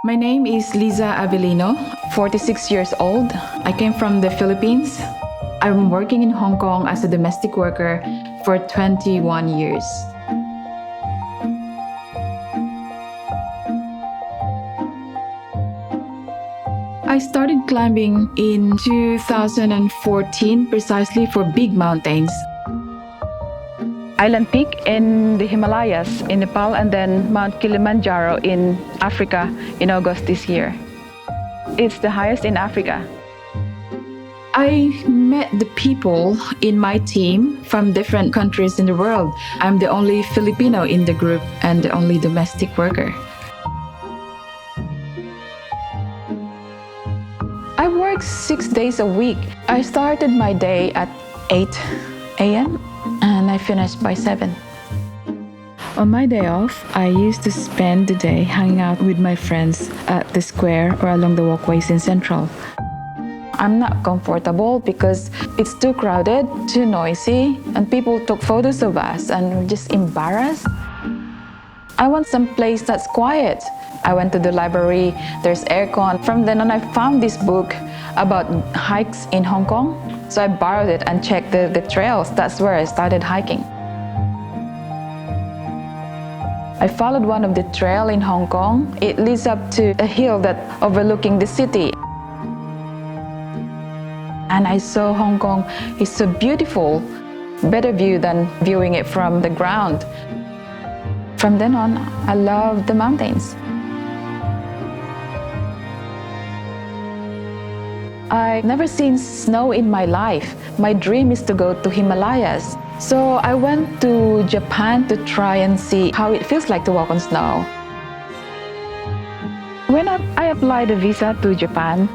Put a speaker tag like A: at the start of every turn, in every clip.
A: My name is Liza Avelino, 46 years old. I came from the Philippines. I'm working in Hong Kong as a domestic worker for 21 years. I started climbing in 2014 precisely for big mountains. Island Peak in the Himalayas in Nepal, and then Mount Kilimanjaro in Africa in August this year. It's the highest in Africa. I met the people in my team from different countries in the world. I'm the only Filipino in the group and the only domestic worker. I work 6 days a week. I started my day at 8 a.m. and I finished by 7. On my day off, I used to spend the day hanging out with my friends at the square or along the walkways in Central. I'm not comfortable because it's too crowded, too noisy, and people took photos of us and we're just embarrassed. I want some place that's quiet. I went to the library, there's aircon. From then on, I found this book about hikes in Hong Kong. So I borrowed it and checked the trails. That's where I started hiking. I followed one of the trails in Hong Kong. It leads up to a hill that overlooking the city. And I saw Hong Kong is so beautiful, better view than viewing it from the ground. From then on, I loved the mountains. I've never seen snow in my life. My dream is to go to Himalayas. So I went to Japan to try and see how it feels like to walk on snow. When I applied a visa to Japan,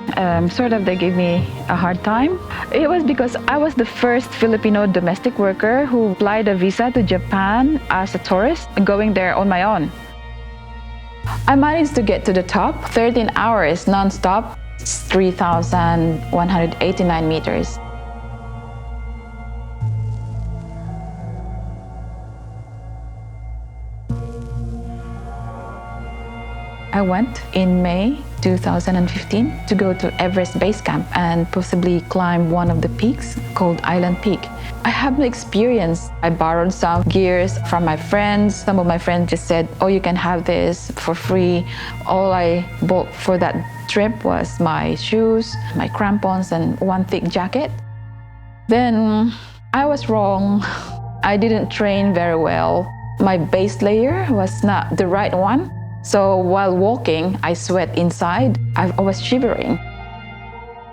A: they gave me a hard time. It was because I was the first Filipino domestic worker who applied a visa to Japan as a tourist, going there on my own. I managed to get to the top, 13 hours non-stop. 3,189 meters. I went in May 2015 to go to Everest Base Camp and possibly climb one of the peaks called Island Peak. I have no experience. I borrowed some gears from my friends. Some of my friends just said, oh, you can have this for free. All I bought for that trip was my shoes, my crampons, and one thick jacket. Then I was wrong. I didn't train very well. My base layer was not the right one. So while walking, I sweat inside. I was shivering.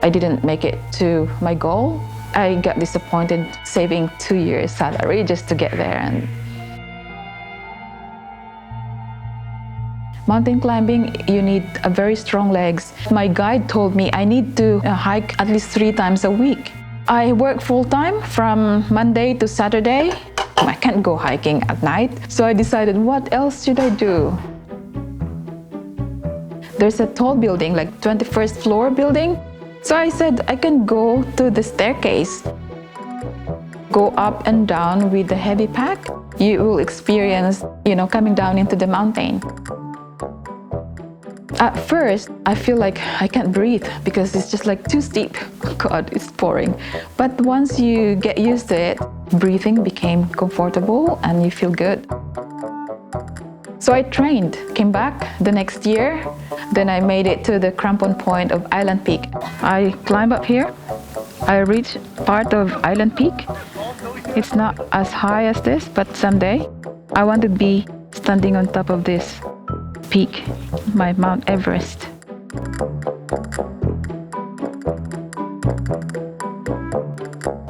A: I didn't make it to my goal. I got disappointed saving 2 years' salary just to get there. And mountain climbing, you need a very strong legs. My guide told me I need to hike at least 3 times a week. I work full-time from Monday to Saturday. I can't go hiking at night. So I decided, what else should I do? There's a tall building, like 21st floor building. So I said, I can go to the staircase. Go up and down with the heavy pack. You will experience, coming down into the mountain. At first, I feel like I can't breathe because it's just like too steep. God, it's boring. But once you get used to it, breathing became comfortable and you feel good. So I trained, came back the next year. Then I made it to the crampon point of Island Peak. I climb up here. I reach part of Island Peak. It's not as high as this, but someday I want to be standing on top of this peak, my Mount Everest.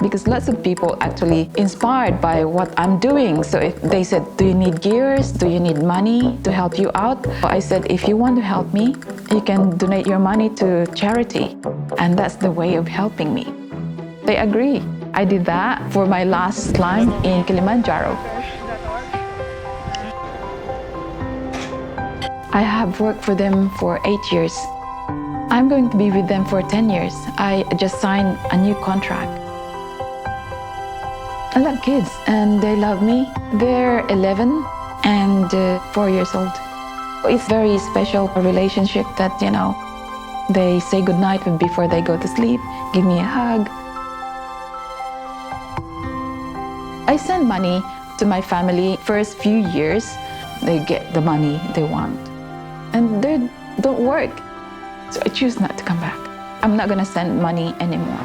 A: Because lots of people actually inspired by what I'm doing. So if they said, do you need gears? Do you need money to help you out? I said, if you want to help me, you can donate your money to charity. And that's the way of helping me. They agree. I did that for my last climb in Kilimanjaro. I have worked for them for 8 years. I'm going to be with them for 10 years. I just signed a new contract. I love kids and they love me. They're 11 and 4 years old. It's very special relationship that, they say goodnight before they go to sleep, give me a hug. I send money to my family. First few years, they get the money they want. And they don't work. So I choose not to come back. I'm not gonna send money anymore.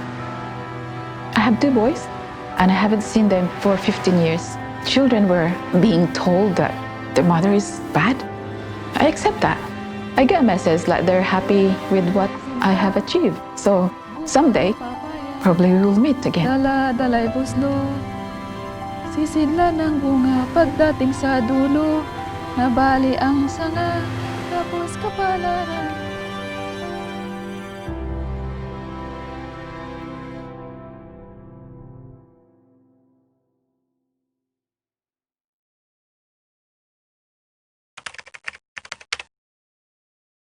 A: I have 2 boys, and I haven't seen them for 15 years. Children were being told that their mother is bad. I accept that. I get a message like they're happy with what I have achieved. So someday, probably we will meet again.
B: Dala-dala'y buslo, sisidla ng bunga pagdating sa dulo, nabali ang sanga, tapos kapalaran.